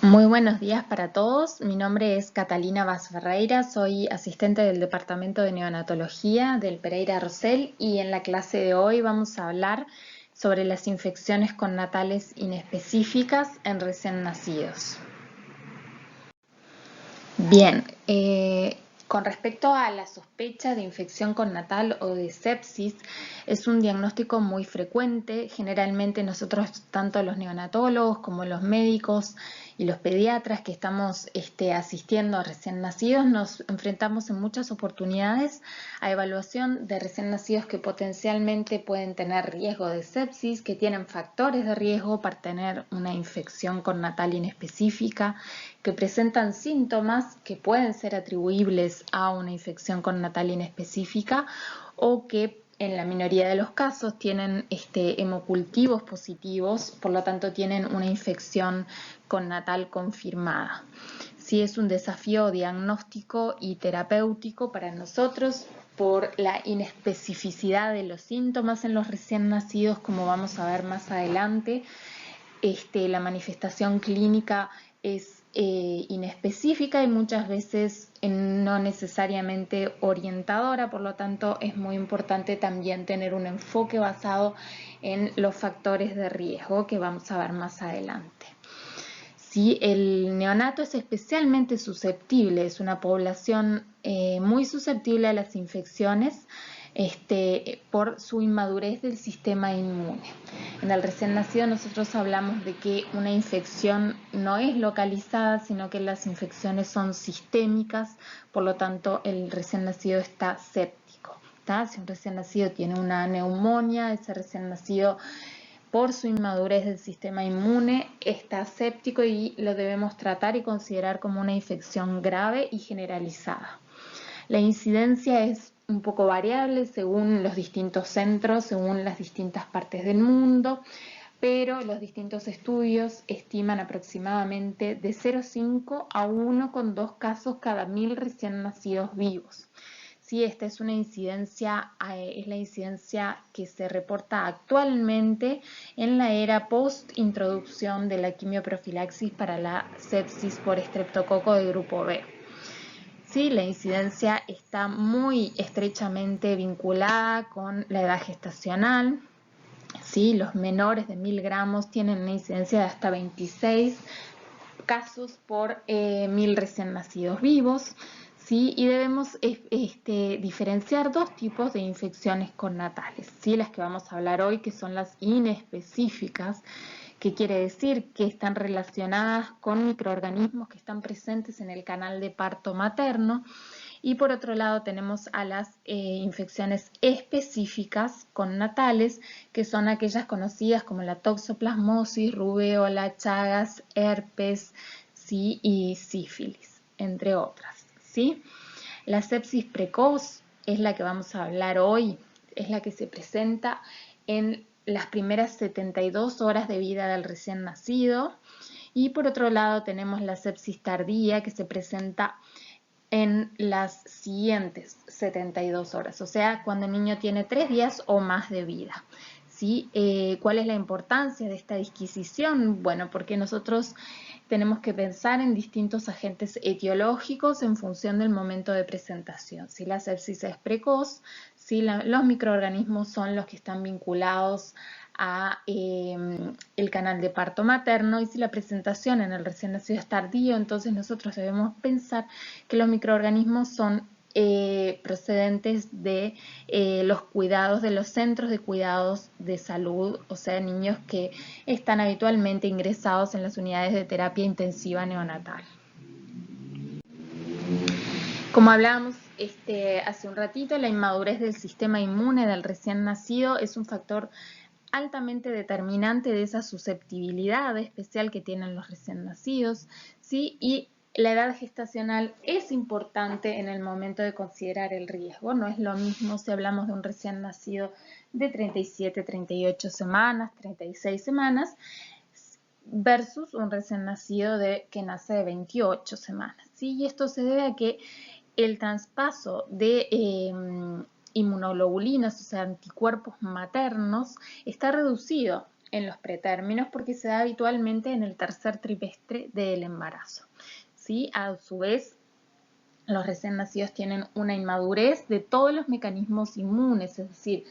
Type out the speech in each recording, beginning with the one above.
Muy buenos días para todos. Mi nombre es Catalina Vaz Ferreira, soy asistente del Departamento de Neonatología del Pereira Rosell y en la clase de hoy vamos a hablar sobre las infecciones connatales inespecíficas en recién nacidos. Bien, con respecto a la sospecha de infección connatal o de sepsis, es un diagnóstico muy frecuente. Generalmente nosotros, tanto los neonatólogos como los médicos y los pediatras que estamos asistiendo a recién nacidos, nos enfrentamos en muchas oportunidades a evaluación de recién nacidos que potencialmente pueden tener riesgo de sepsis, que tienen factores de riesgo para tener una infección connatal inespecífica, que presentan síntomas que pueden ser atribuibles a una infección connatal inespecífica o que en la minoría de los casos tienen hemocultivos positivos, por lo tanto tienen una infección connatal confirmada. Sí, es un desafío diagnóstico y terapéutico para nosotros por la inespecificidad de los síntomas en los recién nacidos, como vamos a ver más adelante. La manifestación clínica es inespecífica y muchas veces no necesariamente orientadora, por lo tanto es muy importante también tener un enfoque basado en los factores de riesgo que vamos a ver más adelante. Sí, el neonato es especialmente susceptible, es una población muy susceptible a las infecciones por su inmadurez del sistema inmune. En el recién nacido nosotros hablamos de que una infección no es localizada, sino que las infecciones son sistémicas, por lo tanto el recién nacido está séptico. Si un recién nacido tiene una neumonía, ese recién nacido por su inmadurez del sistema inmune está séptico y lo debemos tratar y considerar como una infección grave y generalizada. La incidencia es un poco variable según los distintos centros, según las distintas partes del mundo, pero los distintos estudios estiman aproximadamente de 0,5 a 1,2 casos cada 1000 recién nacidos vivos. Sí, esta es una incidencia, es la incidencia que se reporta actualmente en la era post-introducción de la quimioprofilaxis para la sepsis por estreptococo de grupo B. Sí, la incidencia está muy estrechamente vinculada con la edad gestacional. Sí, los menores de 1000 gramos tienen una incidencia de hasta 26 casos por 1000 recién nacidos vivos. ¿Sí? Y debemos diferenciar dos tipos de infecciones connatales, ¿sí? Las que vamos a hablar hoy, que son las inespecíficas, que quiere decir que están relacionadas con microorganismos que están presentes en el canal de parto materno. Y por otro lado tenemos a las infecciones específicas connatales, que son aquellas conocidas como la toxoplasmosis, rubéola, chagas, herpes, ¿sí? Y sífilis, entre otras. ¿Sí? La sepsis precoz es la que vamos a hablar hoy, es la que se presenta en las primeras 72 horas de vida del recién nacido. Y por otro lado tenemos la sepsis tardía, que se presenta en las siguientes 72 horas, o sea, cuando el niño tiene 3 días o más de vida. ¿Sí? ¿Cuál es la importancia de esta disquisición? Bueno, porque nosotros tenemos que pensar en distintos agentes etiológicos en función del momento de presentación. Si la sepsis es precoz, si los microorganismos son los que están vinculados a el canal de parto materno, y si la presentación en el recién nacido es tardío, entonces nosotros debemos pensar que los microorganismos son procedentes de los cuidados de los centros de cuidados de salud, o sea, niños que están habitualmente ingresados en las unidades de terapia intensiva neonatal. Como hablábamos hace un ratito, la inmadurez del sistema inmune del recién nacido es un factor altamente determinante de esa susceptibilidad especial que tienen los recién nacidos, ¿sí? Y la edad gestacional es importante en el momento de considerar el riesgo. No es lo mismo si hablamos de un recién nacido de 37, 38 semanas, 36 semanas, versus un recién nacido que nace de 28 semanas. ¿Sí? Y esto se debe a que el traspaso de inmunoglobulinas, o sea, anticuerpos maternos, está reducido en los pretérminos porque se da habitualmente en el tercer trimestre del embarazo. ¿Sí? A su vez, los recién nacidos tienen una inmadurez de todos los mecanismos inmunes, es decir,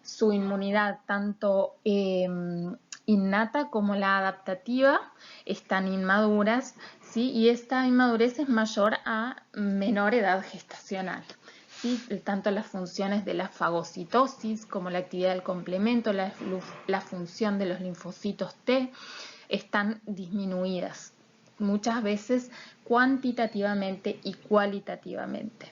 su inmunidad tanto innata como la adaptativa están inmaduras, ¿sí? Y esta inmadurez es mayor a menor edad gestacional. ¿Sí? Tanto las funciones de la fagocitosis como la actividad del complemento, la función de los linfocitos T están disminuidas, muchas veces cuantitativamente y cualitativamente.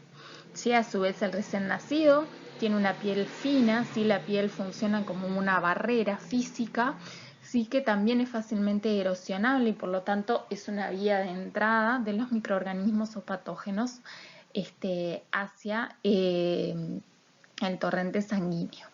¿Sí? A su vez el recién nacido tiene una piel fina, ¿sí? La piel funciona como una barrera física, sí, que también es fácilmente erosionable y por lo tanto es una vía de entrada de los microorganismos o patógenos hacia el torrente sanguíneo.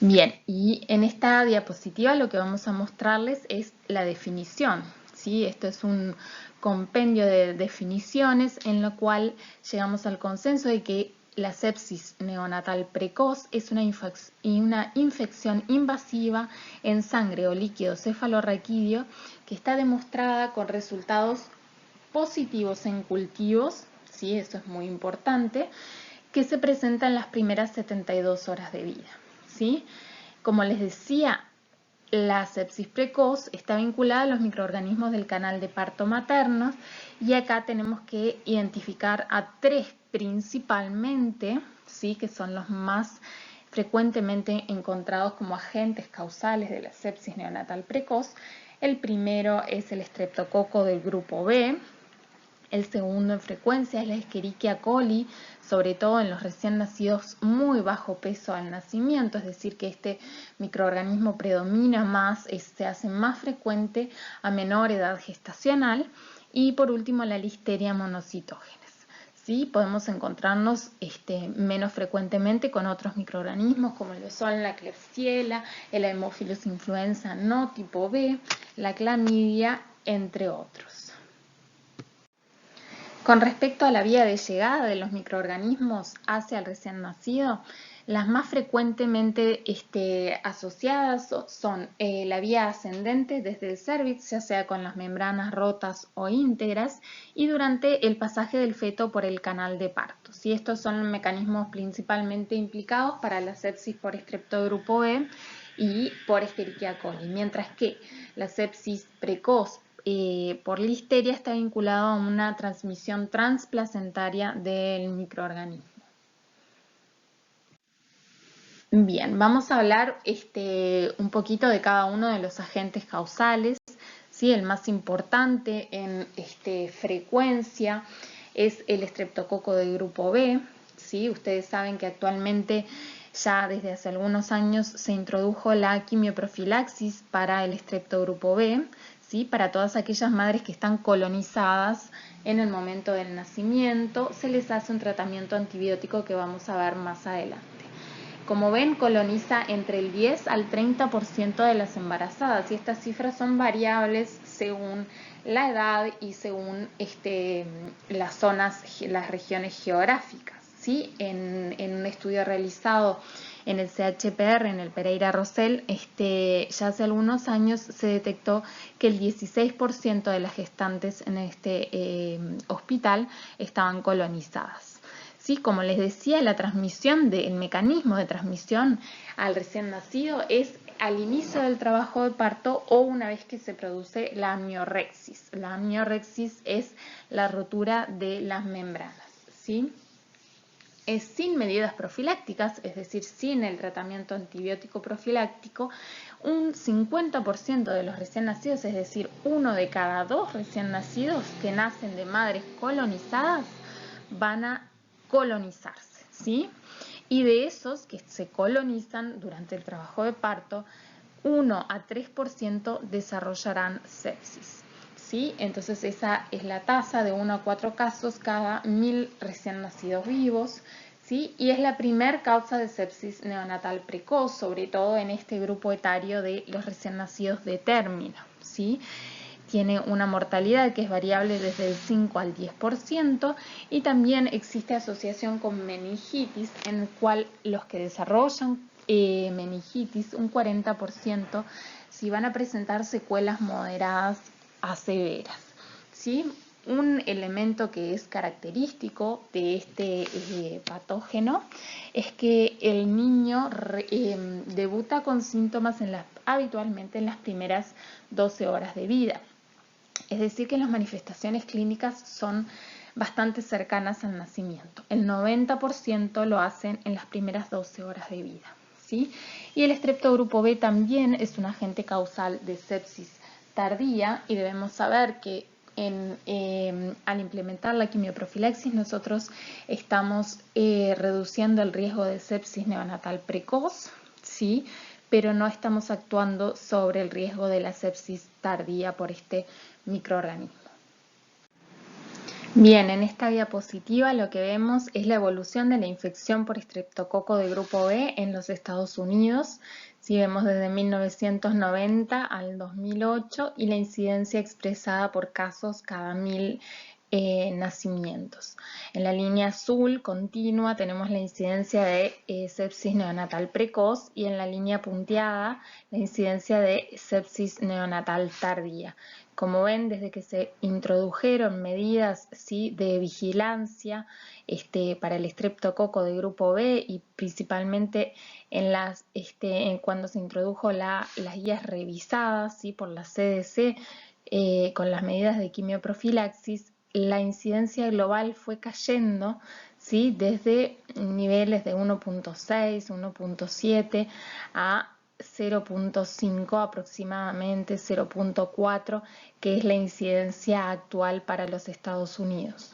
Bien, y en esta diapositiva lo que vamos a mostrarles es la definición, ¿sí? Esto es un compendio de definiciones en lo cual llegamos al consenso de que la sepsis neonatal precoz es una infección invasiva en sangre o líquido cefalorraquídeo que está demostrada con resultados positivos en cultivos, ¿sí? Eso es muy importante, que se presenta en las primeras 72 horas de vida, ¿sí? Como les decía, la sepsis precoz está vinculada a los microorganismos del canal de parto materno y acá tenemos que identificar a 3 principalmente, ¿sí? Que son los más frecuentemente encontrados como agentes causales de la sepsis neonatal precoz. El primero es el estreptococo del grupo B. El segundo en frecuencia es la Escherichia coli, sobre todo en los recién nacidos muy bajo peso al nacimiento, es decir, que este microorganismo predomina más, se hace más frecuente a menor edad gestacional. Y por último la Listeria monocytogenes. ¿Sí? Podemos encontrarnos menos frecuentemente con otros microorganismos como lo son la Klebsiella, el Haemophilus influenza no tipo B, la clamidia, entre otros. Con respecto a la vía de llegada de los microorganismos hacia el recién nacido, las más frecuentemente asociadas son la vía ascendente desde el cérvix, ya sea con las membranas rotas o íntegras, y durante el pasaje del feto por el canal de parto. ¿Sí? Estos son mecanismos principalmente implicados para la sepsis por estreptogrupo B y por Escherichia coli, mientras que la sepsis precoz por listeria está vinculado a una transmisión transplacentaria del microorganismo. Bien, vamos a hablar un poquito de cada uno de los agentes causales. ¿Sí? El más importante en frecuencia es el estreptococo del grupo B. ¿Sí? Ustedes saben que actualmente ya desde hace algunos años se introdujo la quimioprofilaxis para el estreptogrupo B, ¿sí? Para todas aquellas madres que están colonizadas en el momento del nacimiento, se les hace un tratamiento antibiótico que vamos a ver más adelante. Como ven, coloniza entre el 10 al 30% de las embarazadas y estas cifras son variables según la edad y según las zonas, las regiones geográficas. ¿Sí? En un estudio realizado en el CHPR, en el Pereira Rosell, ya hace algunos años se detectó que el 16% de las gestantes en este hospital estaban colonizadas. ¿Sí? Como les decía, el mecanismo de transmisión al recién nacido es al inicio del trabajo de parto o una vez que se produce la amniorexis. La amniorexis es la rotura de las membranas, ¿sí? Es sin medidas profilácticas, es decir, sin el tratamiento antibiótico profiláctico, un 50% de los recién nacidos, es decir, 1 de cada 2 recién nacidos que nacen de madres colonizadas, van a colonizarse, ¿sí? Y de esos que se colonizan durante el trabajo de parto, 1 a 3% desarrollarán sepsis, ¿sí? Entonces esa es la tasa de 1 a 4 casos cada 1000 recién nacidos vivos, ¿sí? Y es la primer causa de sepsis neonatal precoz, sobre todo en este grupo etario de los recién nacidos de término, ¿sí? Tiene una mortalidad que es variable desde el 5 al 10% y también existe asociación con meningitis en el cual los que desarrollan meningitis, un 40%, si van a presentar secuelas moderadas a severas, ¿sí? Un elemento que es característico de este patógeno es que el niño debuta con síntomas habitualmente en las primeras 12 horas de vida. Es decir, que las manifestaciones clínicas son bastante cercanas al nacimiento. El 90% lo hacen en las primeras 12 horas de vida, ¿sí? Y el estreptogrupo B también es un agente causal de sepsis tardía y debemos saber que al implementar la quimioprofilaxis nosotros estamos reduciendo el riesgo de sepsis neonatal precoz, ¿sí? Pero no estamos actuando sobre el riesgo de la sepsis tardía por este microorganismo. Bien, en esta diapositiva lo que vemos es la evolución de la infección por estreptococo de grupo B en los Estados Unidos. Si vemos desde 1990 al 2008 y la incidencia expresada por casos cada 1000 nacimientos. En la línea azul continua tenemos la incidencia de sepsis neonatal precoz y en la línea punteada la incidencia de sepsis neonatal tardía. Como ven, desde que se introdujeron medidas, ¿sí?, de vigilancia para el estreptococo de grupo B y principalmente cuando se introdujo las guías revisadas, ¿sí?, por la CDC con las medidas de quimioprofilaxis, la incidencia global fue cayendo, ¿sí?, desde niveles de 1.6, 1.7 a 0.5 aproximadamente, 0.4, que es la incidencia actual para los Estados Unidos.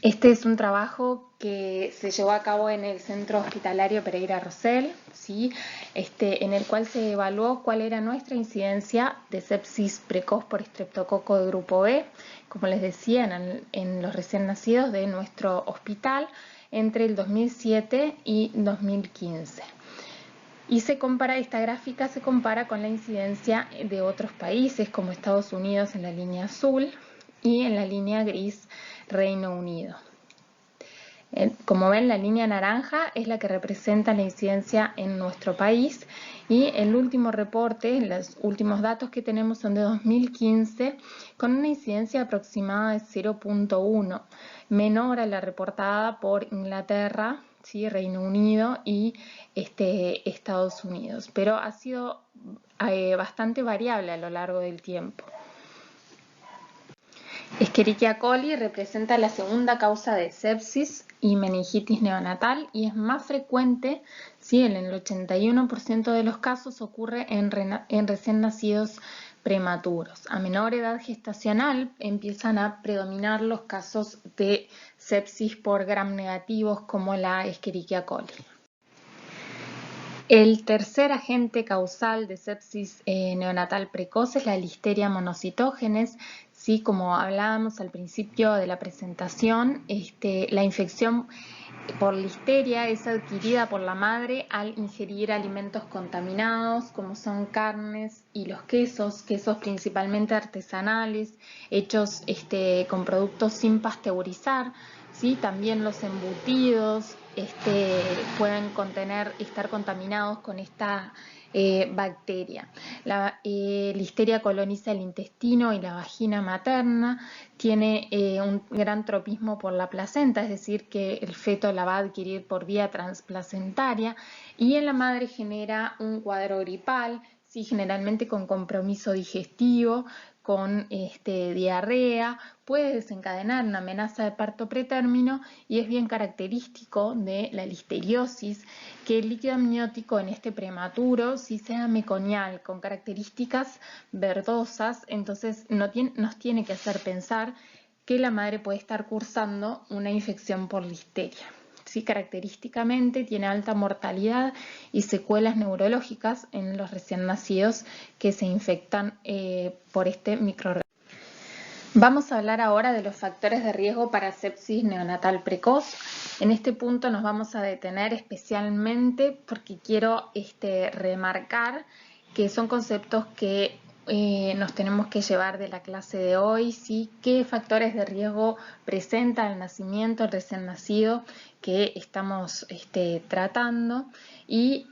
Este es un trabajo que se llevó a cabo en el Centro Hospitalario Pereira Rosell, ¿sí?, en el cual se evaluó cuál era nuestra incidencia de sepsis precoz por estreptococo de grupo B, como les decía, en los recién nacidos de nuestro hospital entre el 2007 y 2015. Y esta gráfica se compara con la incidencia de otros países como Estados Unidos en la línea azul y en la línea gris Reino Unido. Como ven, la línea naranja es la que representa la incidencia en nuestro país y el último reporte, los últimos datos que tenemos son de 2015 con una incidencia aproximada de 0.1, menor a la reportada por Inglaterra, ¿sí?, Reino Unido y Estados Unidos, pero ha sido bastante variable a lo largo del tiempo. Escherichia coli representa la segunda causa de sepsis y meningitis neonatal y es más frecuente, ¿sí?, en el 81% de los casos ocurre en recién nacidos prematuros. A menor edad gestacional empiezan a predominar los casos de sepsis por gram negativos como la Escherichia coli. El tercer agente causal de sepsis neonatal precoz es la Listeria monocytogenes. Sí, como hablábamos al principio de la presentación, la infección por listeria es adquirida por la madre al ingerir alimentos contaminados como son carnes y los quesos principalmente artesanales, hechos con productos sin pasteurizar, ¿sí? También los embutidos pueden estar contaminados con esta bacteria. La listeria coloniza el intestino y la vagina materna, tiene un gran tropismo por la placenta, es decir, que el feto la va a adquirir por vía transplacentaria y en la madre genera un cuadro gripal, ¿sí?, generalmente con compromiso digestivo, con diarrea, puede desencadenar una amenaza de parto pretérmino y es bien característico de la listeriosis que el líquido amniótico en este prematuro sí sea meconial, con características verdosas, entonces nos tiene que hacer pensar que la madre puede estar cursando una infección por listeria. Sí, característicamente tiene alta mortalidad y secuelas neurológicas en los recién nacidos que se infectan por este microorganismo. Vamos a hablar ahora de los factores de riesgo para sepsis neonatal precoz. En este punto nos vamos a detener especialmente porque quiero remarcar que son conceptos que nos tenemos que llevar de la clase de hoy, ¿sí? ¿Qué factores de riesgo presenta el nacimiento, el recién nacido que estamos tratando? Y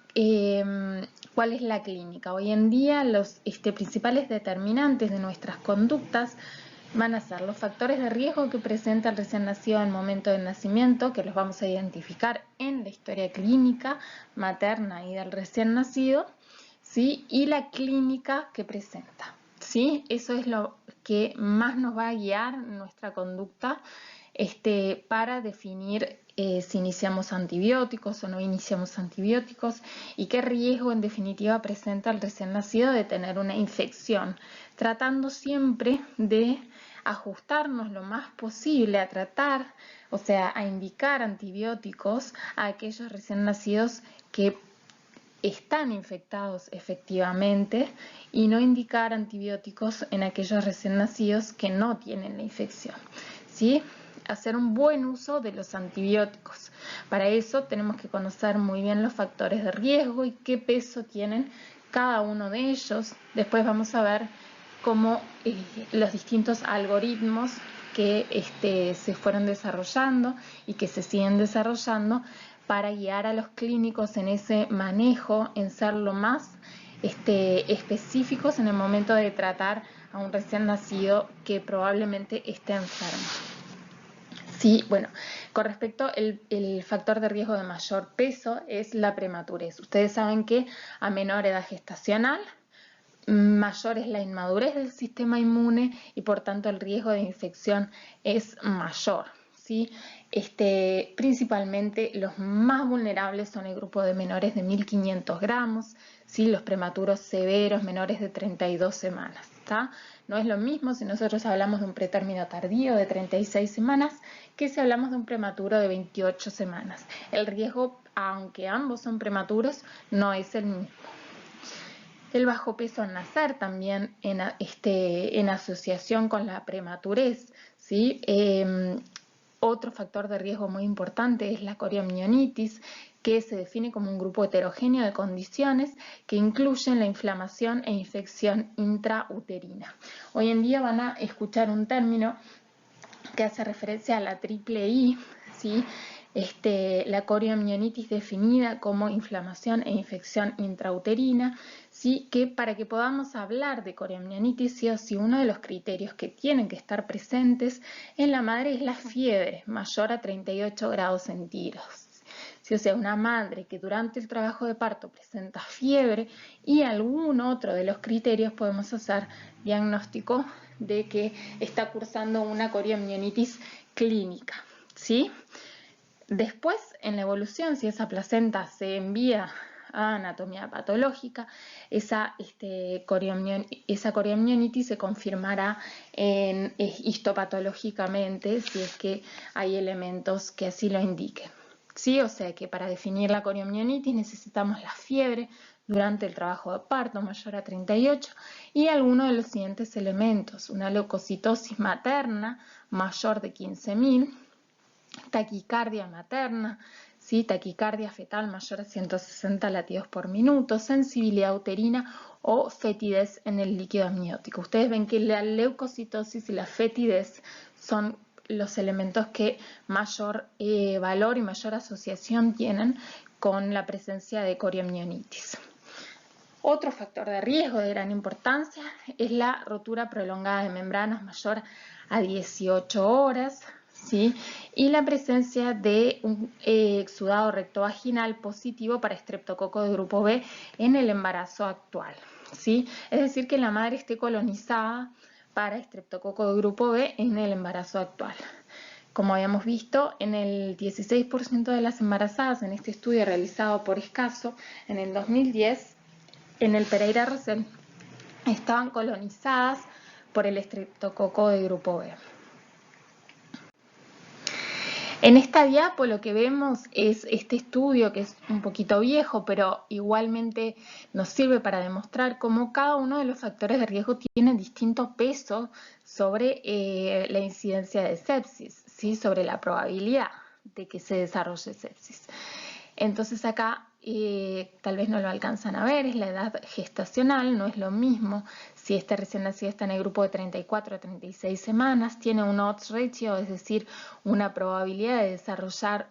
cuál es la clínica. Hoy en día los principales determinantes de nuestras conductas van a ser los factores de riesgo que presenta el recién nacido al momento del nacimiento, que los vamos a identificar en la historia clínica materna y del recién nacido, ¿sí? Y la clínica que presenta, ¿sí? Eso es lo que más nos va a guiar nuestra conducta para definir si iniciamos antibióticos o no iniciamos antibióticos y qué riesgo en definitiva presenta el recién nacido de tener una infección, tratando siempre de ajustarnos lo más posible a tratar, o sea, a indicar antibióticos a aquellos recién nacidos que están infectados efectivamente y no indicar antibióticos en aquellos recién nacidos que no tienen la infección, ¿sí? Hacer un buen uso de los antibióticos. Para eso tenemos que conocer muy bien los factores de riesgo y qué peso tienen cada uno de ellos. Después vamos a ver cómo los distintos algoritmos que se fueron desarrollando y que se siguen desarrollando para guiar a los clínicos en ese manejo, en ser lo más específicos en el momento de tratar a un recién nacido que probablemente esté enfermo. Sí, bueno, con respecto al factor de riesgo de mayor peso es la prematurez. Ustedes saben que a menor edad gestacional, mayor es la inmadurez del sistema inmune y por tanto el riesgo de infección es mayor, ¿sí? Principalmente los más vulnerables son el grupo de menores de 1500 gramos, ¿sí? Los prematuros severos menores de 32 semanas. ¿Tá? No es lo mismo si nosotros hablamos de un pretérmino tardío de 36 semanas que si hablamos de un prematuro de 28 semanas. El riesgo, aunque ambos son prematuros, no es el mismo. El bajo peso al nacer también en asociación con la prematurez, ¿sí? Otro factor de riesgo muy importante es la coriomionitis, que se define como un grupo heterogéneo de condiciones que incluyen la inflamación e infección intrauterina. Hoy en día van a escuchar un término que hace referencia a la triple I, ¿sí? La coriomionitis definida como inflamación e infección intrauterina, ¿sí? Que para que podamos hablar de coriomionitis, sí o sí, uno de los criterios que tienen que estar presentes en la madre es la fiebre mayor a 38 grados centígrados. ¿Sí? O sea, una madre que durante el trabajo de parto presenta fiebre y algún otro de los criterios podemos hacer diagnóstico de que está cursando una coriomionitis clínica, ¿sí? Después, en la evolución, si esa placenta se envía a anatomía patológica, esa coriomionitis se confirmará histopatológicamente si es que hay elementos que así lo indiquen. ¿Sí? O sea que para definir la coriomionitis necesitamos la fiebre durante el trabajo de parto mayor a 38 y alguno de los siguientes elementos: una leucocitosis materna mayor de 15.000, taquicardia materna, ¿sí? Taquicardia fetal mayor a 160 latidos por minuto, sensibilidad uterina o fetidez en el líquido amniótico. Ustedes ven que la leucocitosis y la fetidez son los elementos que mayor valor y mayor asociación tienen con la presencia de coriomionitis. Otro factor de riesgo de gran importancia es la rotura prolongada de membranas mayor a 18 horas, ¿sí? Y la presencia de un exudado rectovaginal positivo para estreptococo de grupo B en el embarazo actual, ¿sí? Es decir, que la madre esté colonizada para estreptococo de grupo B en el embarazo actual. Como habíamos visto, en el 16% de las embarazadas en este estudio realizado por Escaso en el 2010, en el Pereira Rosell, estaban colonizadas por el estreptococo de grupo B. En esta diapo lo que vemos es este estudio, que es un poquito viejo, pero igualmente nos sirve para demostrar cómo cada uno de los factores de riesgo tiene distinto peso sobre la incidencia de sepsis, ¿sí? Sobre la probabilidad de que se desarrolle sepsis. Entonces acá tal vez no lo alcanzan a ver, es la edad gestacional, no es lo mismo si este recién nacido está en el grupo de 34 a 36 semanas, tiene un odds ratio, es decir, una probabilidad de desarrollar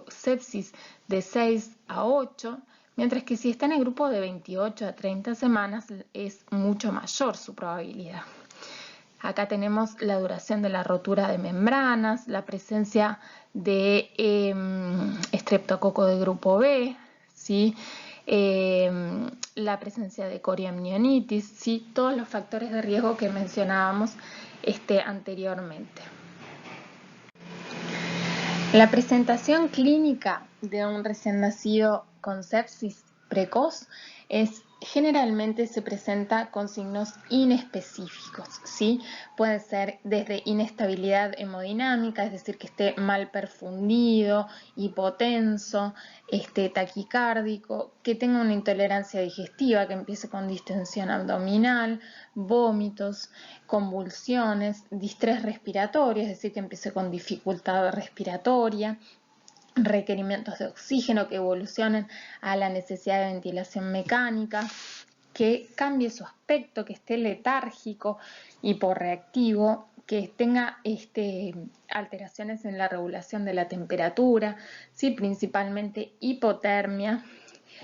sepsis de 6 a 8, mientras que si está en el grupo de 28 a 30 semanas es mucho mayor su probabilidad. Acá tenemos la duración de la rotura de membranas, la presencia de estreptococo de grupo B, ¿sí? La presencia de coriamnionitis, ¿sí? Todos los factores de riesgo que mencionábamos anteriormente. La presentación clínica de un recién nacido con sepsis precoz generalmente se presenta con signos inespecíficos, ¿sí? Puede ser desde inestabilidad hemodinámica, es decir, que esté mal perfundido, hipotenso, taquicárdico, que tenga una intolerancia digestiva, que empiece con distensión abdominal, vómitos, convulsiones, distrés respiratorio, es decir, que empiece con dificultad respiratoria, requerimientos de oxígeno que evolucionen a la necesidad de ventilación mecánica, que cambie su aspecto, que esté letárgico, hiporreactivo, que tenga alteraciones en la regulación de la temperatura, ¿sí? Principalmente hipotermia,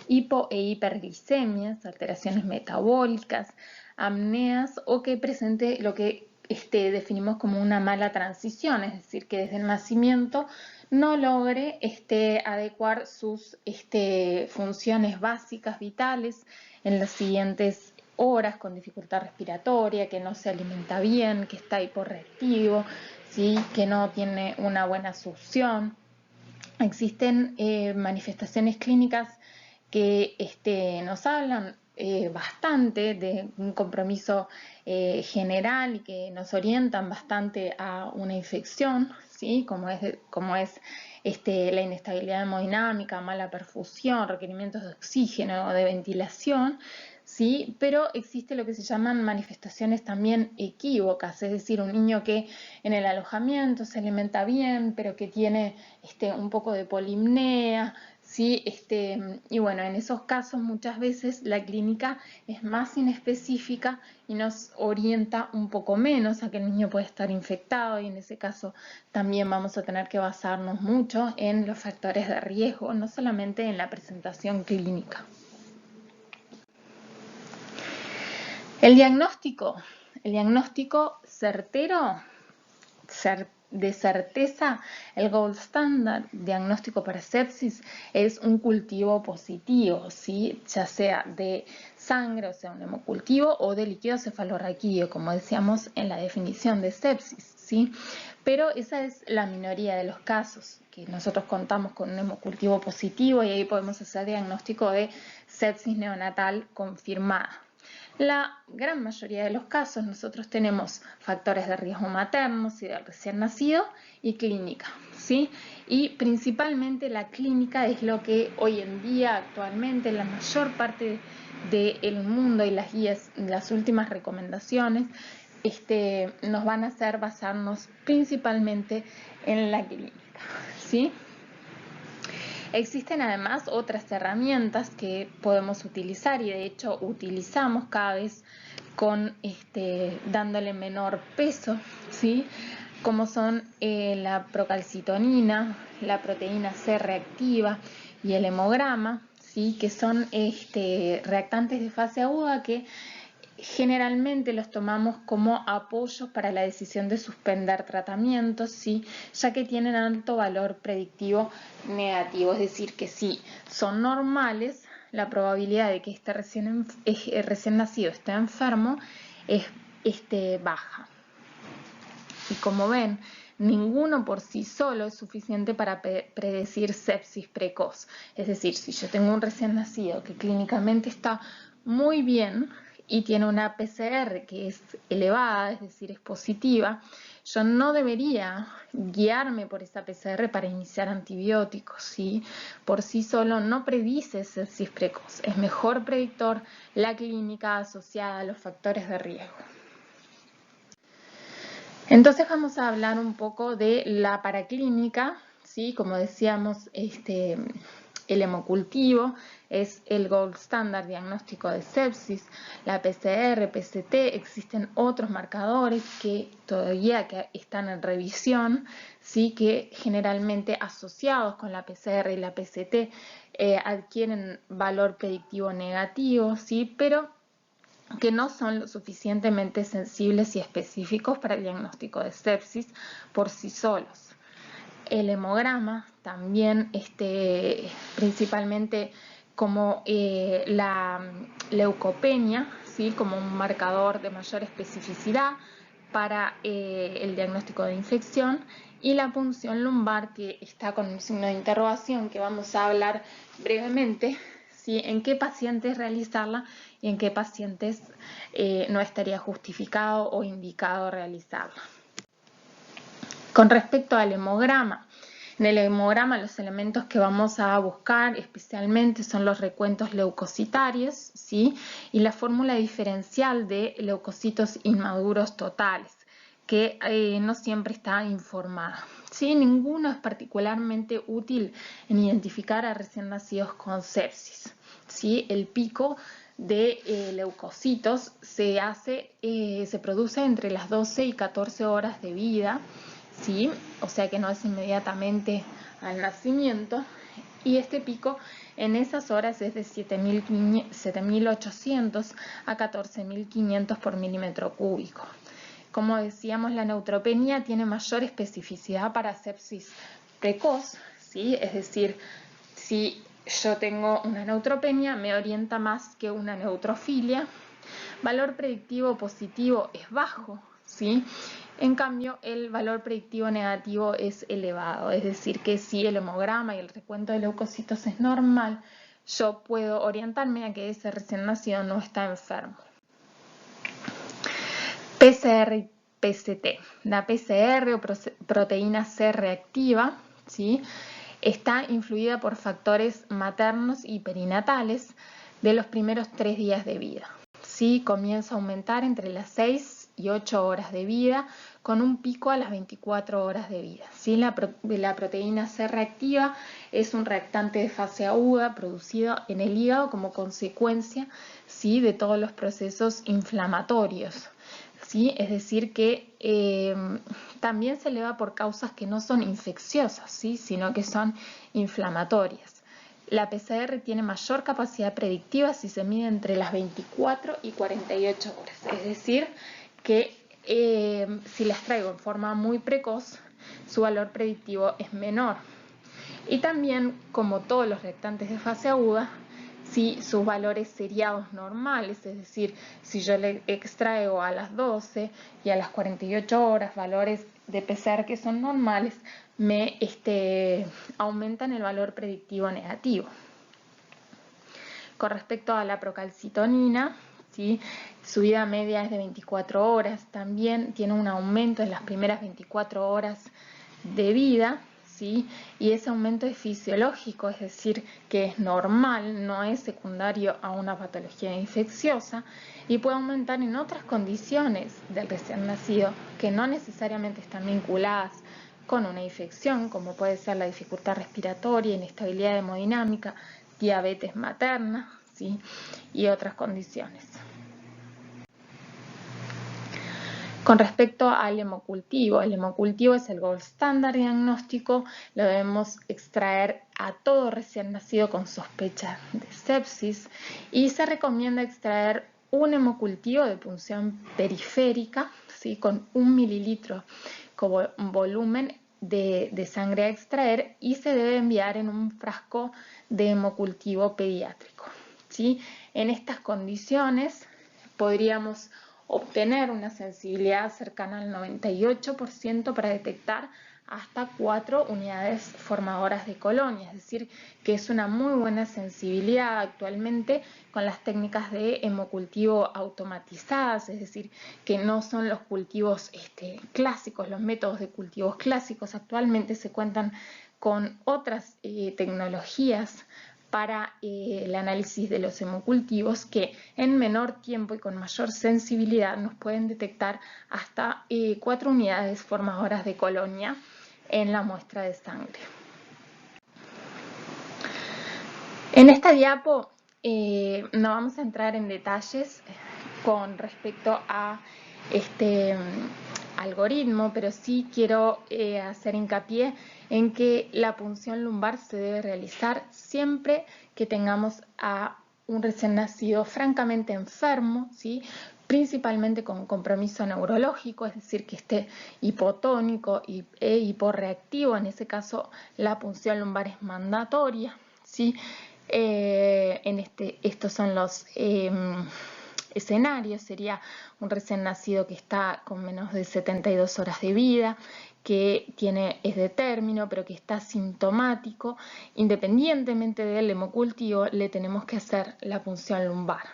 hipo e hiperglicemias, alteraciones metabólicas, apneas o que presente lo que definimos como una mala transición, es decir, que desde el nacimiento no logre adecuar sus funciones básicas vitales en las siguientes horas, con dificultad respiratoria, que no se alimenta bien, que está hiporreactivo, ¿sí? Que no tiene una buena succión. Existen manifestaciones clínicas que nos hablan bastante de un compromiso general y que nos orientan bastante a una infección, ¿sí? como es la inestabilidad hemodinámica, mala perfusión, requerimientos de oxígeno o de ventilación, ¿sí? Pero existe lo que se llaman manifestaciones también equívocas, es decir, un niño que en el alojamiento se alimenta bien, pero que tiene un poco de polimnea, ¿sí? Y bueno, en esos casos muchas veces la clínica es más inespecífica y nos orienta un poco menos a que el niño puede estar infectado, y en ese caso también vamos a tener que basarnos mucho en los factores de riesgo, no solamente en la presentación clínica. El diagnóstico certero, de certeza, el gold standard diagnóstico para sepsis es un cultivo positivo, ¿sí? Ya sea de sangre, o sea, un hemocultivo, o de líquido cefalorraquídeo, como decíamos en la definición de sepsis, ¿sí? Pero esa es la minoría de los casos, que nosotros contamos con un hemocultivo positivo y ahí podemos hacer diagnóstico de sepsis neonatal confirmada. La gran mayoría de los casos nosotros tenemos factores de riesgo maternos y del recién nacido y clínica, ¿sí? Y principalmente la clínica es lo que hoy en día actualmente la mayor parte del mundo y las guías, las últimas recomendaciones nos van a hacer basarnos principalmente en la clínica, ¿sí? Existen además otras herramientas que podemos utilizar y de hecho utilizamos cada vez con dándole menor peso, ¿sí? Como son la procalcitonina, la proteína C reactiva y el hemograma, ¿sí? Que son reactantes de fase aguda que generalmente los tomamos como apoyos para la decisión de suspender tratamientos, ¿sí? Ya que tienen alto valor predictivo negativo, es decir, que si son normales, la probabilidad de que este recién nacido esté enfermo es baja. Y como ven, ninguno por sí solo es suficiente para predecir sepsis precoz. Es decir, si yo tengo un recién nacido que clínicamente está muy bien y tiene una PCR que es elevada, es decir, es positiva, yo no debería guiarme por esa PCR para iniciar antibióticos, ¿sí? Por sí solo no predice sepsis precoz. Es mejor predictor la clínica asociada a los factores de riesgo. Entonces vamos a hablar un poco de la paraclínica, ¿sí? Como decíamos, El hemocultivo es el gold standard diagnóstico de sepsis, la PCR, PCT, existen otros marcadores que todavía están en revisión, ¿sí? Que generalmente asociados con la PCR y la PCT adquieren valor predictivo negativo, ¿sí? Pero que no son lo suficientemente sensibles y específicos para el diagnóstico de sepsis por sí solos. El hemograma también, principalmente como la leucopenia, ¿sí? Como un marcador de mayor especificidad para el diagnóstico de infección, y la punción lumbar, que está con un signo de interrogación que vamos a hablar brevemente, ¿sí? En qué pacientes realizarla y en qué pacientes no estaría justificado o indicado realizarla. Con respecto al hemograma, en el hemograma los elementos que vamos a buscar especialmente son los recuentos leucocitarios, ¿sí? Y la fórmula diferencial de leucocitos inmaduros totales, que no siempre está informada, ¿sí? Ninguno es particularmente útil en identificar a recién nacidos con sepsis, ¿sí? El pico de leucocitos se produce entre las 12 y 14 horas de vida, ¿sí? O sea que no es inmediatamente al nacimiento, y este pico en esas horas es de 7.800 a 14.500 por milímetro cúbico. Como decíamos, la neutropenia tiene mayor especificidad para sepsis precoz, ¿sí? Es decir, si yo tengo una neutropenia, me orienta más que una neutrofilia. Valor predictivo positivo es bajo, ¿sí? En cambio, el valor predictivo negativo es elevado, es decir, que si el hemograma y el recuento de leucocitos es normal, yo puedo orientarme a que ese recién nacido no está enfermo. PCR y PCT. La PCR o proteína C reactiva, ¿sí? Está influida por factores maternos y perinatales de los primeros 3 días de vida. ¿Sí? Comienza a aumentar entre las 6 y 8 horas de vida, con un pico a las 24 horas de vida. ¿Sí? La proteína C reactiva es un reactante de fase aguda producido en el hígado como consecuencia, ¿sí? De todos los procesos inflamatorios, ¿sí? Es decir que también se eleva por causas que no son infecciosas, ¿sí? Sino que son inflamatorias. La PCR tiene mayor capacidad predictiva si se mide entre las 24 y 48 horas. Es decir, que si las traigo en forma muy precoz, su valor predictivo es menor. Y también, como todos los reactantes de fase aguda, si sus valores seriados normales, es decir, si yo le extraigo a las 12 y a las 48 horas valores de PCR que son normales, me aumentan el valor predictivo negativo. Con respecto a la procalcitonina, ¿sí? Su vida media es de 24 horas, también tiene un aumento en las primeras 24 horas de vida, ¿sí? Y ese aumento es fisiológico, es decir, que es normal, no es secundario a una patología infecciosa, y puede aumentar en otras condiciones del recién nacido que no necesariamente están vinculadas con una infección, como puede ser la dificultad respiratoria, inestabilidad hemodinámica, diabetes materna, ¿sí? Y otras condiciones. Con respecto al hemocultivo, el hemocultivo es el gold standard diagnóstico, lo debemos extraer a todo recién nacido con sospecha de sepsis, y se recomienda extraer un hemocultivo de punción periférica, ¿sí? Con 1 mililitro como volumen de sangre a extraer, y se debe enviar en un frasco de hemocultivo pediátrico, ¿sí? En estas condiciones podríamos obtener una sensibilidad cercana al 98% para detectar hasta 4 unidades formadoras de colonia, es decir, que es una muy buena sensibilidad actualmente con las técnicas de hemocultivo automatizadas, es decir, que no son los cultivos clásicos, los métodos de cultivos clásicos. Actualmente se cuentan con otras tecnologías para el análisis de los hemocultivos que en menor tiempo y con mayor sensibilidad nos pueden detectar hasta 4 unidades formadoras de colonia en la muestra de sangre. En esta diapo no vamos a entrar en detalles con respecto a este algoritmo, pero sí quiero hacer hincapié en que la punción lumbar se debe realizar siempre que tengamos a un recién nacido francamente enfermo, ¿sí? Principalmente con compromiso neurológico, es decir, que esté hipotónico e hiporreactivo. En ese caso, la punción lumbar es mandatoria, ¿sí? Estos son los escenarios. Sería un recién nacido que está con menos de 72 horas de vida, que es de término, pero que está sintomático. Independientemente del hemocultivo, le tenemos que hacer la punción lumbar.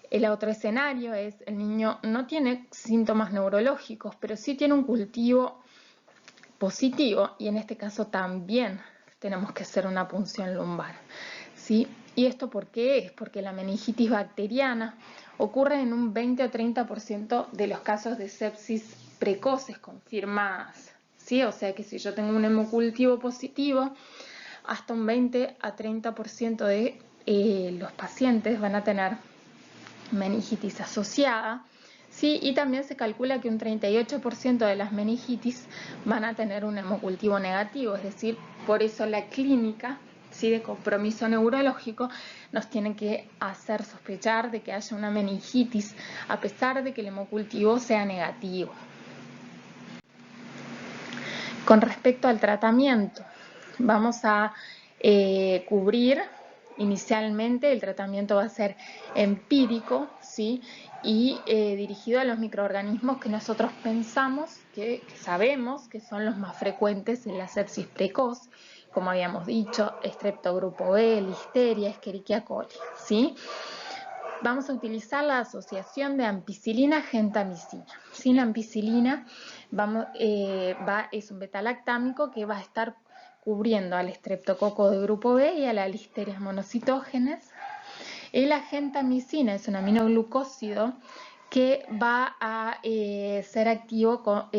El otro escenario es el niño no tiene síntomas neurológicos, pero sí tiene un cultivo positivo, y en este caso también tenemos que hacer una punción lumbar, ¿sí? ¿Y esto por qué? Es porque la meningitis bacteriana ocurre en un 20 o 30% de los casos de sepsis precoces confirmadas, ¿sí? O sea que si yo tengo un hemocultivo positivo, hasta un 20 a 30% de los pacientes van a tener meningitis asociada, ¿sí? Y también se calcula que un 38% de las meningitis van a tener un hemocultivo negativo, es decir, por eso la clínica, ¿sí?, de compromiso neurológico nos tiene que hacer sospechar de que haya una meningitis a pesar de que el hemocultivo sea negativo. Con respecto al tratamiento, vamos a cubrir inicialmente, el tratamiento va a ser empírico, ¿sí?, y dirigido a los microorganismos que nosotros pensamos, que sabemos que son los más frecuentes en la sepsis precoz, como habíamos dicho, Streptogrupo B, Listeria, Escherichia coli, ¿sí? Vamos a utilizar la asociación de ampicilina-gentamicina. ¿Sí? La ampicilina es un betalactámico que va a estar cubriendo al estreptococo de grupo B y a la Listeria monocitógenes. Y la gentamicina es un aminoglucósido que va a ser activo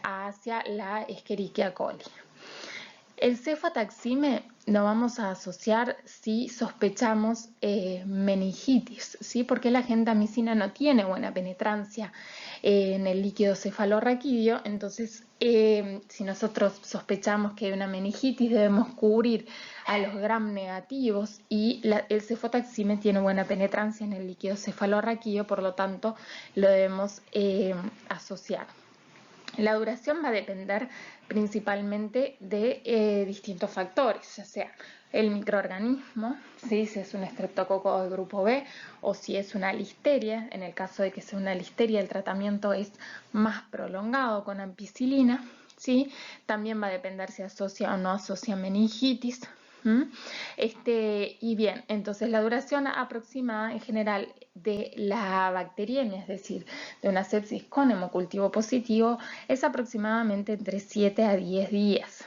hacia la Escherichia coli. El cefotaxime lo vamos a asociar si sospechamos meningitis, ¿sí? Porque la gentamicina no tiene buena penetrancia en el líquido cefalorraquídeo. Entonces, si nosotros sospechamos que hay una meningitis, debemos cubrir a los gram negativos, y el cefotaxime tiene buena penetrancia en el líquido cefalorraquídeo, por lo tanto lo debemos asociar. La duración va a depender principalmente de distintos factores, ya sea el microorganismo, ¿sí?, si es un estreptococo de grupo B o si es una listeria. En el caso de que sea una listeria, el tratamiento es más prolongado con ampicilina, ¿sí? También va a depender si asocia o no asocia meningitis. Y bien, entonces la duración aproximada en general de la bacteriemia, es decir, de una sepsis con hemocultivo positivo, es aproximadamente entre 7 a 10 días.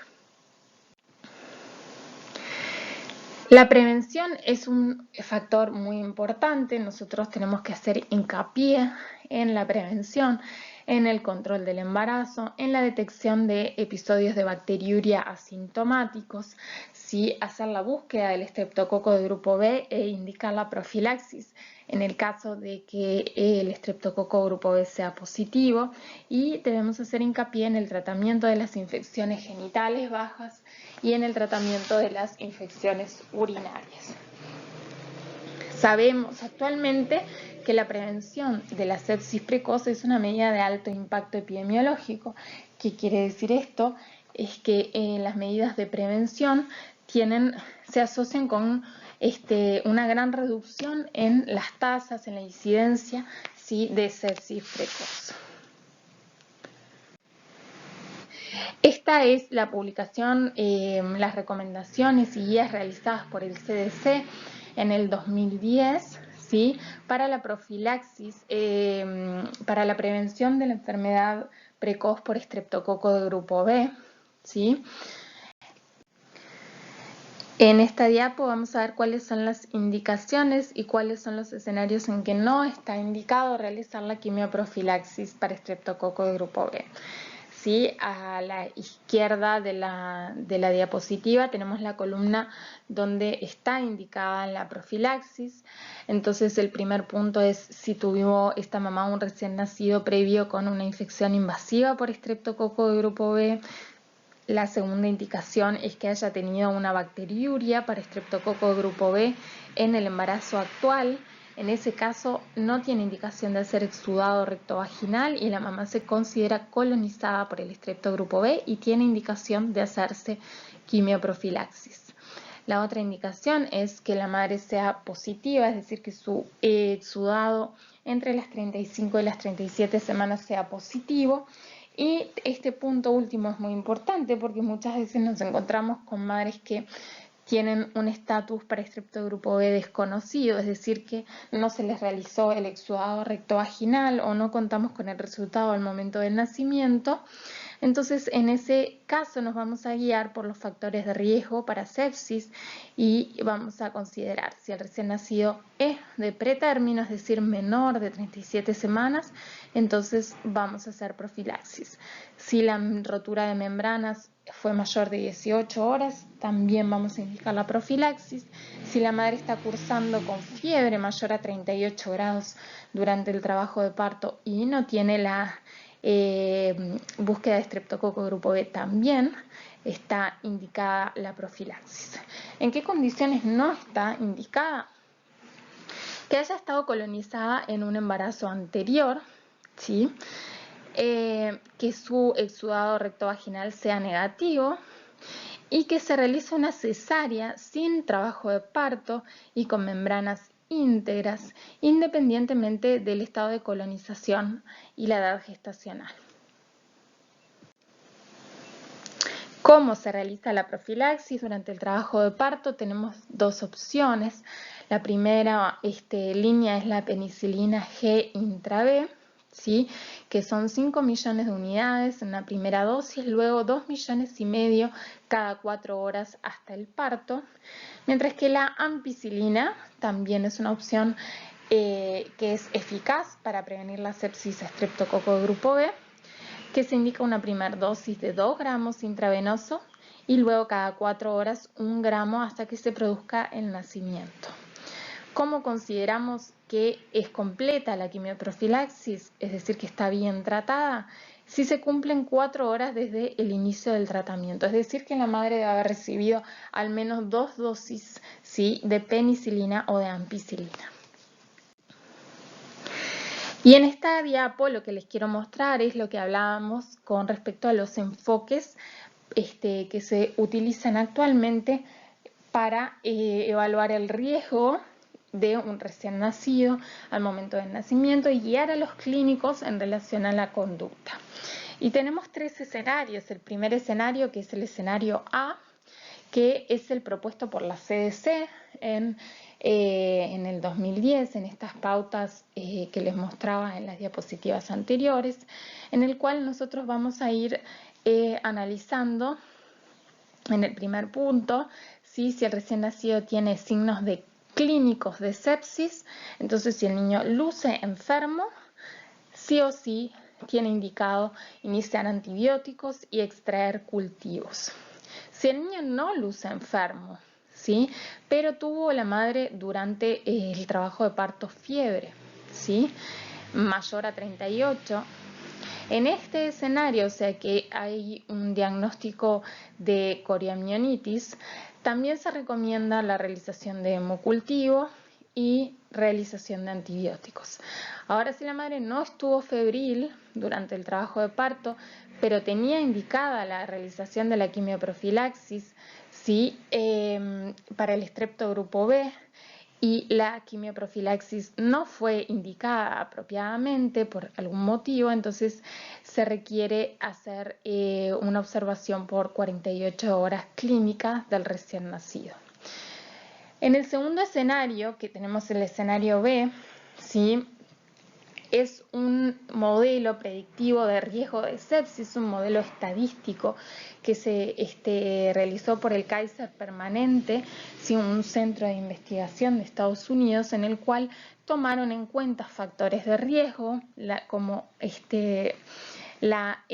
La prevención es un factor muy importante. Nosotros tenemos que hacer hincapié en la prevención, en el control del embarazo, en la detección de episodios de bacteriuria asintomáticos, ¿sí?, hacer la búsqueda del estreptococo de grupo B e indicar la profilaxis en el caso de que el estreptococo grupo B sea positivo, y debemos hacer hincapié en el tratamiento de las infecciones genitales bajas y en el tratamiento de las infecciones urinarias. Sabemos actualmente que la prevención de la sepsis precoz es una medida de alto impacto epidemiológico. ¿Qué quiere decir esto? Es que las medidas de prevención se asocian con una gran reducción en las tasas, en la incidencia, ¿sí?, de sepsis precoz. Esta es la publicación, las recomendaciones y guías realizadas por el CDC en el 2010, ¿sí?, para la profilaxis, para la prevención de la enfermedad precoz por estreptococo de grupo B, ¿sí? En esta diapo vamos a ver cuáles son las indicaciones y cuáles son los escenarios en que no está indicado realizar la quimioprofilaxis para estreptococo de grupo B. ¿sí? A la izquierda de la diapositiva tenemos la columna donde está indicada la profilaxis. Entonces el primer punto es si tuvo esta mamá un recién nacido previo con una infección invasiva por estreptococo de grupo B. La segunda indicación es que haya tenido una bacteriuria para estreptococo de grupo B en el embarazo actual. En ese caso no tiene indicación de hacer exudado rectovaginal y la mamá se considera colonizada por el estrepto grupo B y tiene indicación de hacerse quimioprofilaxis. La otra indicación es que la madre sea positiva, es decir, que su exudado entre las 35 y las 37 semanas sea positivo. Y este punto último es muy importante porque muchas veces nos encontramos con madres que tienen un estatus para estrepto grupo B desconocido, es decir, que no se les realizó el exudado rectovaginal o no contamos con el resultado al momento del nacimiento. Entonces, en ese caso nos vamos a guiar por los factores de riesgo para sepsis y vamos a considerar si el recién nacido es de pretérmino, es decir, menor de 37 semanas, entonces vamos a hacer profilaxis. Si la rotura de membranas fue mayor de 18 horas, también vamos a indicar la profilaxis. Si la madre está cursando con fiebre mayor a 38 grados durante el trabajo de parto y no tiene la búsqueda de estreptococo grupo B, también está indicada la profilaxis. ¿En qué condiciones no está indicada? Que haya estado colonizada en un embarazo anterior, ¿sí? Que su exudado rectovaginal sea negativo y que se realice una cesárea sin trabajo de parto y con membranas íntegras, independientemente del estado de colonización y la edad gestacional. ¿Cómo se realiza la profilaxis durante el trabajo de parto? Tenemos dos opciones. La primera línea es la penicilina G intra-B, ¿sí? Que son 5 millones de unidades en la primera dosis, luego 2,5 millones cada 4 horas hasta el parto. Mientras que la ampicilina también es una opción que es eficaz para prevenir la sepsis estreptococo de grupo B, que se indica una primera dosis de 2 gramos intravenoso y luego cada 4 horas 1 gramo hasta que se produzca el nacimiento. ¿Cómo consideramos que es completa la quimioprofilaxis? Es decir, que está bien tratada. Si se cumplen 4 horas desde el inicio del tratamiento, es decir, que la madre debe haber recibido al menos 2 dosis, ¿sí?, de penicilina o de ampicilina. Y en esta diapo lo que les quiero mostrar es lo que hablábamos con respecto a los enfoques que se utilizan actualmente para evaluar el riesgo de un recién nacido al momento del nacimiento y guiar a los clínicos en relación a la conducta. Y tenemos 3 escenarios. El primer escenario, que es el escenario A, que es el propuesto por la CDC en el 2010, en estas pautas que les mostraba en las diapositivas anteriores, en el cual nosotros vamos a ir analizando en el primer punto si el recién nacido tiene signos clínicos de sepsis. Entonces, si el niño luce enfermo, sí o sí tiene indicado iniciar antibióticos y extraer cultivos. Si el niño no luce enfermo, ¿sí?, pero tuvo la madre durante el trabajo de parto fiebre, ¿sí?, mayor a 38, en este escenario, o sea que hay un diagnóstico de coriamnionitis, también se recomienda la realización de hemocultivo y realización de antibióticos. Ahora, si la madre no estuvo febril durante el trabajo de parto, pero tenía indicada la realización de la quimioprofilaxis, ¿sí?, para el estrepto grupo B, y la quimioprofilaxis no fue indicada apropiadamente por algún motivo, entonces se requiere hacer una observación por 48 horas clínicas del recién nacido. En el segundo escenario, que tenemos el escenario B, ¿sí?, es un modelo predictivo de riesgo de sepsis, un modelo estadístico que se realizó por el Kaiser Permanente, ¿sí?, un centro de investigación de Estados Unidos, en el cual tomaron en cuenta factores de riesgo como la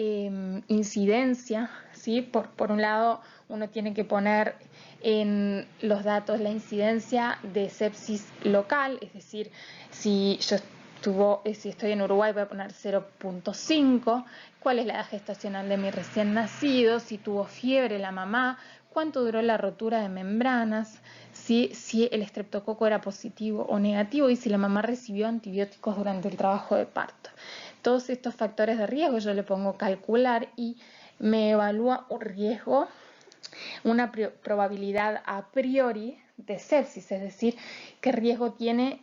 incidencia, ¿sí? Por un lado, uno tiene que poner en los datos la incidencia de sepsis local, es decir, si estoy en Uruguay voy a poner 0.5, cuál es la edad gestacional de mi recién nacido, si tuvo fiebre la mamá, cuánto duró la rotura de membranas, si el estreptococo era positivo o negativo y si la mamá recibió antibióticos durante el trabajo de parto. Todos estos factores de riesgo yo le pongo calcular y me evalúa un riesgo, una probabilidad a priori de sepsis, es decir, qué riesgo tiene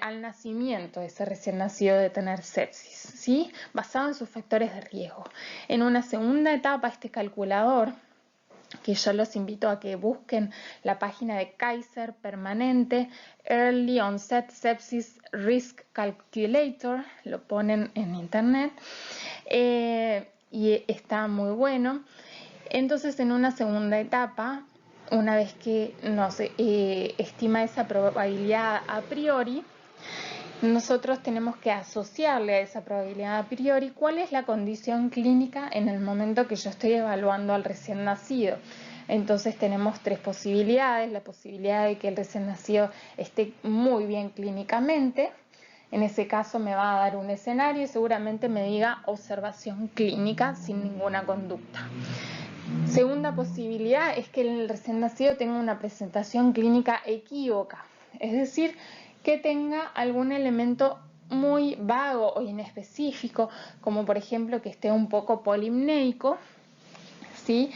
al nacimiento ese recién nacido de tener sepsis, ¿sí? Basado en sus factores de riesgo. En una segunda etapa, este calculador, que yo los invito a que busquen la página de Kaiser permanente, Early Onset Sepsis Risk Calculator, lo ponen en internet y está muy bueno. Entonces, en una segunda etapa, una vez que nos estima esa probabilidad a priori, nosotros tenemos que asociarle a esa probabilidad a priori cuál es la condición clínica en el momento que yo estoy evaluando al recién nacido. Entonces tenemos tres posibilidades: la posibilidad de que el recién nacido esté muy bien clínicamente. En ese caso me va a dar un escenario y seguramente me diga observación clínica sin ninguna conducta. Segunda posibilidad es que el recién nacido tenga una presentación clínica equívoca, es decir, que tenga algún elemento muy vago o inespecífico, como por ejemplo que esté un poco polimneico, ¿sí?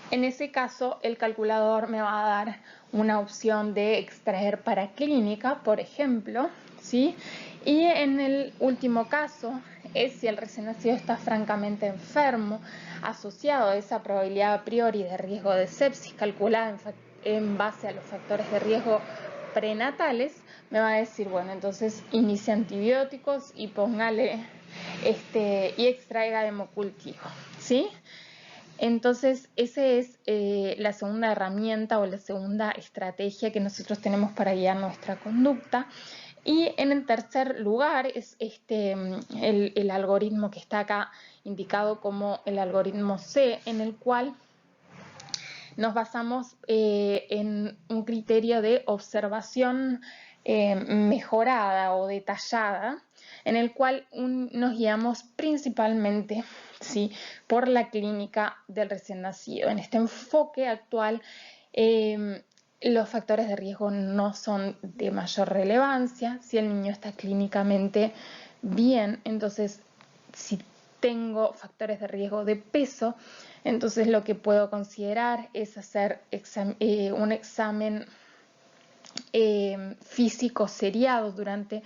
En ese caso, el calculador me va a dar una opción de extraer paraclínica, por ejemplo, ¿sí? Y en el último caso es si el recién nacido está francamente enfermo, asociado a esa probabilidad a priori de riesgo de sepsis calculada en base a los factores de riesgo prenatales, me va a decir, bueno, entonces inicie antibióticos y póngale y extraiga hemocultivo, ¿sí? Entonces, esa es la segunda herramienta o la segunda estrategia que nosotros tenemos para guiar nuestra conducta. Y en el tercer lugar es el algoritmo que está acá indicado como el algoritmo C, en el cual nos basamos en un criterio de observación mejorada o detallada, en el cual nos guiamos principalmente, ¿sí?, por la clínica del recién nacido. En este enfoque actual, los factores de riesgo no son de mayor relevancia. Si el niño está clínicamente bien, entonces si tengo factores de riesgo de peso, entonces lo que puedo considerar es hacer un examen físico seriado durante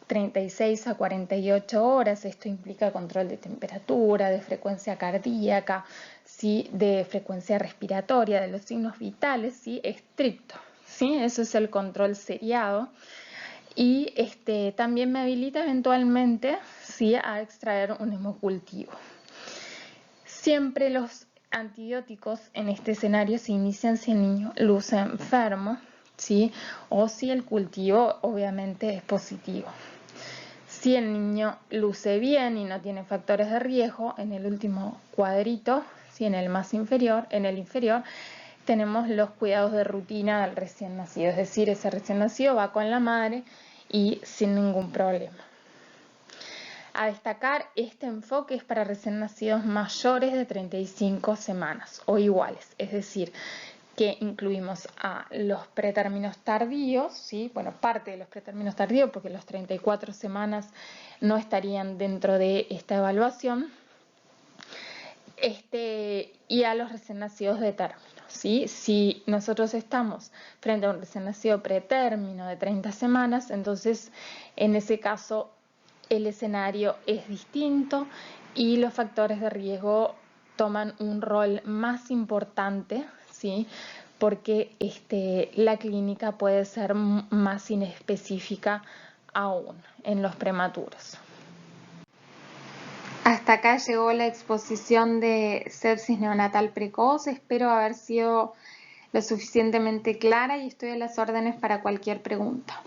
36 a 48 horas. Esto implica control de temperatura, de frecuencia cardíaca, ¿sí?, de frecuencia respiratoria, de los signos vitales, ¿sí?, estricto, ¿sí? Eso es el control seriado. Y también me habilita eventualmente, ¿sí?, a extraer un hemocultivo. Siempre los antibióticos en este escenario se inician si el niño luce enfermo, ¿sí?, o si el cultivo obviamente es positivo. Si el niño luce bien y no tiene factores de riesgo, en el último cuadrito, ¿sí?, en el más inferior, en el inferior, tenemos los cuidados de rutina del recién nacido, es decir, ese recién nacido va con la madre y sin ningún problema. A destacar, este enfoque es para recién nacidos mayores de 35 semanas o iguales, es decir, que incluimos a los pretérminos tardíos, ¿sí?, bueno, parte de los pretérminos tardíos, porque los 34 semanas no estarían dentro de esta evaluación, y a los recién nacidos de término, ¿sí? Si nosotros estamos frente a un recién nacido pretérmino de 30 semanas, entonces en ese caso el escenario es distinto y los factores de riesgo toman un rol más importante, ¿sí?, porque la clínica puede ser más inespecífica aún en los prematuros. Hasta acá llegó la exposición de sepsis neonatal precoz. Espero haber sido lo suficientemente clara y estoy a las órdenes para cualquier pregunta.